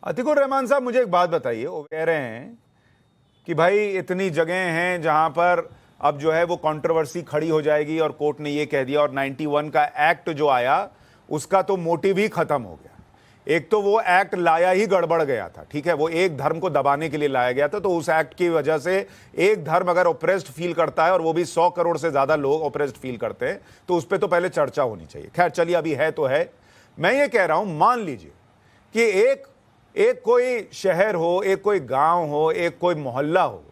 अतिकुर रहमान साहब, मुझे एक बात बताइए। वो कह रहे हैं कि भाई इतनी जगह हैं जहां पर अब जो है वो कंट्रोवर्सी खड़ी हो जाएगी और कोर्ट ने ये कह दिया, और 91 का एक्ट जो आया उसका तो मोटिव ही खत्म हो गया। एक तो वो एक्ट लाया ही गड़बड़ गया था, ठीक है, वो एक धर्म को दबाने के लिए लाया गया था, तो उस एक्ट की वजह से एक धर्म अगर ओप्रेस्ड फील करता है, और वो भी 100 करोड़ से ज्यादा लोग ओप्रेस्ड फील करते हैं, तो उस पर तो पहले चर्चा होनी चाहिए। खैर चलिए, अभी है तो है। मैं ये कह रहा हूं, मान लीजिए कि एक कोई शहर हो, एक कोई गांव हो, एक कोई मोहल्ला हो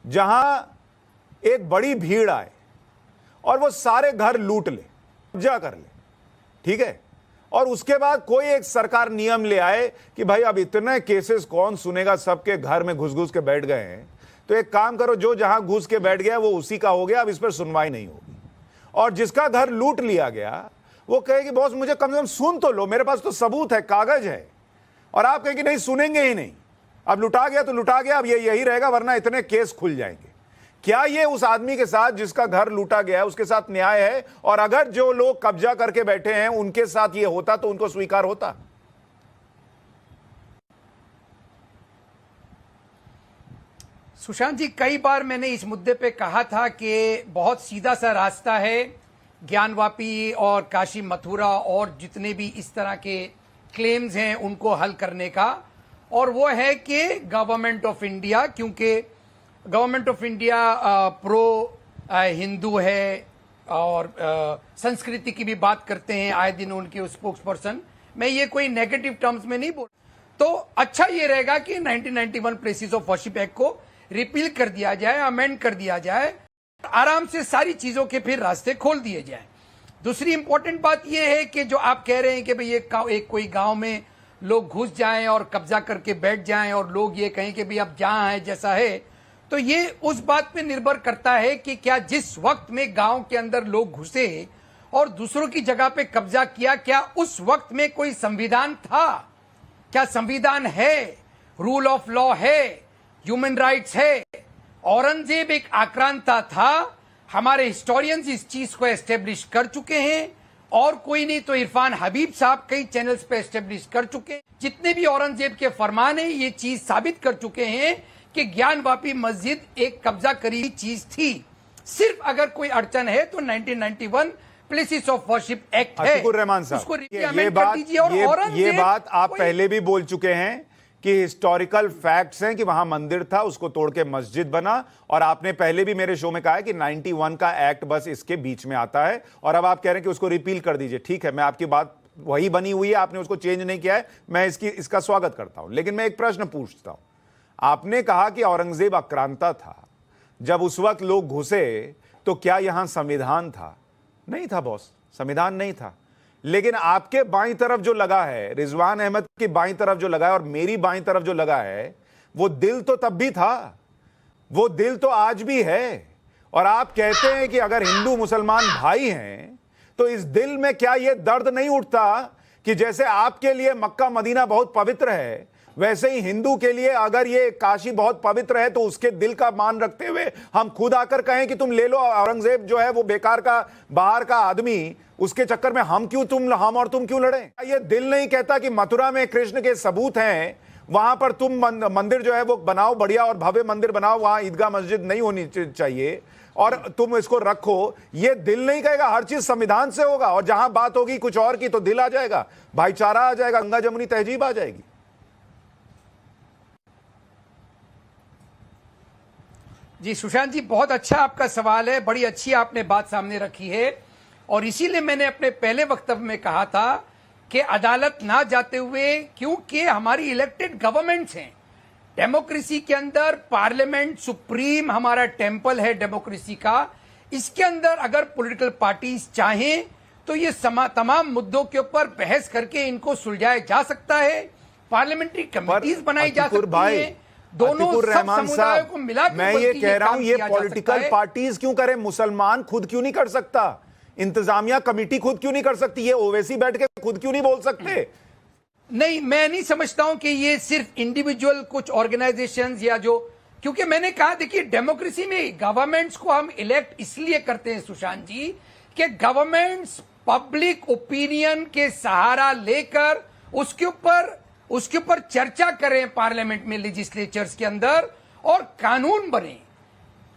जहां एक बड़ी भीड़ आए और वो सारे घर लूट ले, कब्जा कर ले, ठीक है, और उसके बाद कोई एक सरकार नियम ले आए कि भाई अब इतने केसेस कौन सुनेगा, सबके घर में घुस घुस के बैठ गए हैं, तो एक काम करो, जो जहां घुस के बैठ गया वो उसी का हो गया, अब इस पर सुनवाई नहीं होगी। और जिसका घर लूट लिया गया वो कहे कि बॉस मुझे कम से कम सुन तो लो, मेरे पास तो सबूत है, कागज है, और आप कहें कि नहीं सुनेंगे ही नहीं, अब लुटा गया तो लुटा गया, अब ये यही रहेगा, वरना इतने केस खुल जाएंगे। क्या ये उस आदमी के साथ जिसका घर लूटा गया उसके साथ न्याय है? और अगर जो लोग कब्जा करके बैठे हैं उनके साथ ये होता तो उनको स्वीकार होता? सुशांत जी, कई बार मैंने इस मुद्दे पे कहा था कि बहुत सीधा सा रास्ता है ज्ञानवापी और काशी मथुरा और जितने भी इस तरह के क्लेम्स हैं उनको हल करने का, और वो है कि गवर्नमेंट ऑफ इंडिया, क्योंकि government of India pro Hindu है और संस्कृति की भी बात करते हैं आए दिन उनके स्पोक्स पर्सन। मैं ये कोई नेगेटिव टर्म्स में नहीं बोल, तो अच्छा ये रहेगा कि 1991 प्लेसेस ऑफ वर्शिप एक्ट को रिपील कर दिया जाए, अमेंड कर दिया जाए, आराम से सारी चीजों के फिर रास्ते खोल दिए जाए। दूसरी इंपॉर्टेंट बात यह है कि जो आप कह रहे हैं कि भाई एक कोई गांव में लोग घुस जाएं और कब्जा करके बैठ जाएं और लोग ये कहें कि भाई अब जहां है जैसा है, तो ये उस बात पे निर्भर करता है कि क्या जिस वक्त में गांव के अंदर लोग घुसे और दूसरों की जगह पे कब्जा किया, क्या उस वक्त में कोई संविधान था? क्या संविधान है, रूल ऑफ लॉ है, ह्यूमन राइट्स है? औरंगजेब एक आक्रांता था, हमारे हिस्टोरियंस इस चीज को एस्टेब्लिश कर चुके हैं, और कोई नहीं तो इरफान हबीब साहब कई चैनल्स पे एस्टेब्लिश कर चुके हैं। जितने भी औरंगजेब के फरमान है ये चीज साबित कर चुके हैं कि ज्ञानवापी मस्जिद एक कब्जा करी चीज थी। सिर्फ अगर कोई अड़चन है तो 1991 प्लेसेस ऑफ वर्शिप एक्ट है, रहमान साहब, उसको ये बात आप पहले भी बोल चुके हैं कि हिस्टोरिकल फैक्ट्स हैं कि वहां मंदिर था, उसको तोड़ के मस्जिद बना, और आपने पहले भी मेरे शो में कहा है कि 91 का एक्ट बस इसके बीच में आता है, और अब आप कह रहे हैं कि उसको रिपील कर दीजिए। ठीक है, मैं आपकी बात वही बनी हुई है, आपने उसको चेंज नहीं किया है, मैं इसका स्वागत करता हूं। लेकिन मैं एक प्रश्न पूछता हूं, आपने कहा कि औरंगजेब आक्रांता था, जब उस वक्त लोग घुसे तो क्या यहां संविधान था? नहीं था बॉस, संविधान नहीं था। लेकिन आपके बाईं तरफ जो लगा है, रिजवान अहमद की बाईं तरफ जो लगा है और मेरी बाईं तरफ जो लगा है, वो दिल तो तब भी था, वो दिल तो आज भी है। और आप कहते हैं कि अगर हिंदू मुसलमान भाई हैं तो इस दिल में क्या यह दर्द नहीं उठता कि जैसे आपके लिए मक्का मदीना बहुत पवित्र है, वैसे ही हिंदू के लिए अगर ये काशी बहुत पवित्र है तो उसके दिल का मान रखते हुए हम खुद आकर कहें कि तुम ले लो, औरंगजेब जो है वो बेकार का बाहर का आदमी, उसके चक्कर में हम और तुम क्यों लड़े? ये दिल नहीं कहता कि मथुरा में कृष्ण के सबूत हैं, वहां पर तुम मंदिर जो है वो बनाओ, बढ़िया और भव्य मंदिर बनाओ, वहां ईदगाह मस्जिद नहीं होनी चाहिए और तुम इसको रखो? ये दिल नहीं कहेगा, हर चीज संविधान से होगा, और जहां बात होगी कुछ और की तो दिल आ जाएगा, भाईचारा आ जाएगा, गंगा जमुनी तहजीब आ जाएगी। जी सुशांत जी, बहुत अच्छा आपका सवाल है, बड़ी अच्छी आपने बात सामने रखी है, और इसीलिए मैंने अपने पहले वक्तव्य में कहा था कि अदालत ना जाते हुए, क्योंकि हमारी इलेक्टेड गवर्नमेंट्स हैं, डेमोक्रेसी के अंदर पार्लियामेंट सुप्रीम हमारा टेम्पल है डेमोक्रेसी का, इसके अंदर अगर पॉलिटिकल पार्टीज चाहें तो ये तमाम मुद्दों के ऊपर बहस करके इनको सुलझाया जा सकता है, पार्लियामेंट्री कमेटीज बनाई जा सकती है, दोनों सब समुदायों को मिलाकर। मैं ये कह रहा हूं, ये पॉलिटिकल पार्टीज क्यों करें? मुसलमान खुद क्यों नहीं कर सकता? इंतजामिया कमेटी खुद क्यों नहीं कर सकती? ये ओवैसी बैठ के खुद क्यों नहीं बोल सकते? नहीं, मैं नहीं समझता हूं कि ये सिर्फ इंडिविजुअल कुछ ऑर्गेनाइजेशंस या जो, क्योंकि मैंने कहा देखिए डेमोक्रेसी में गवर्नमेंट्स को हम इलेक्ट इसलिए करते हैं सुशांत जी कि गवर्नमेंट्स पब्लिक ओपिनियन के सहारा लेकर उसके ऊपर उसके ऊपर चर्चा करें पार्लियामेंट में, लेजिस्लेचर्स के अंदर, और कानून बने,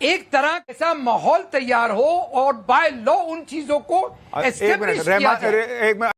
एक तरह ऐसा माहौल तैयार हो और बाय लॉ उन चीजों को एक मिनट एस्टेब्लिश किया जाए।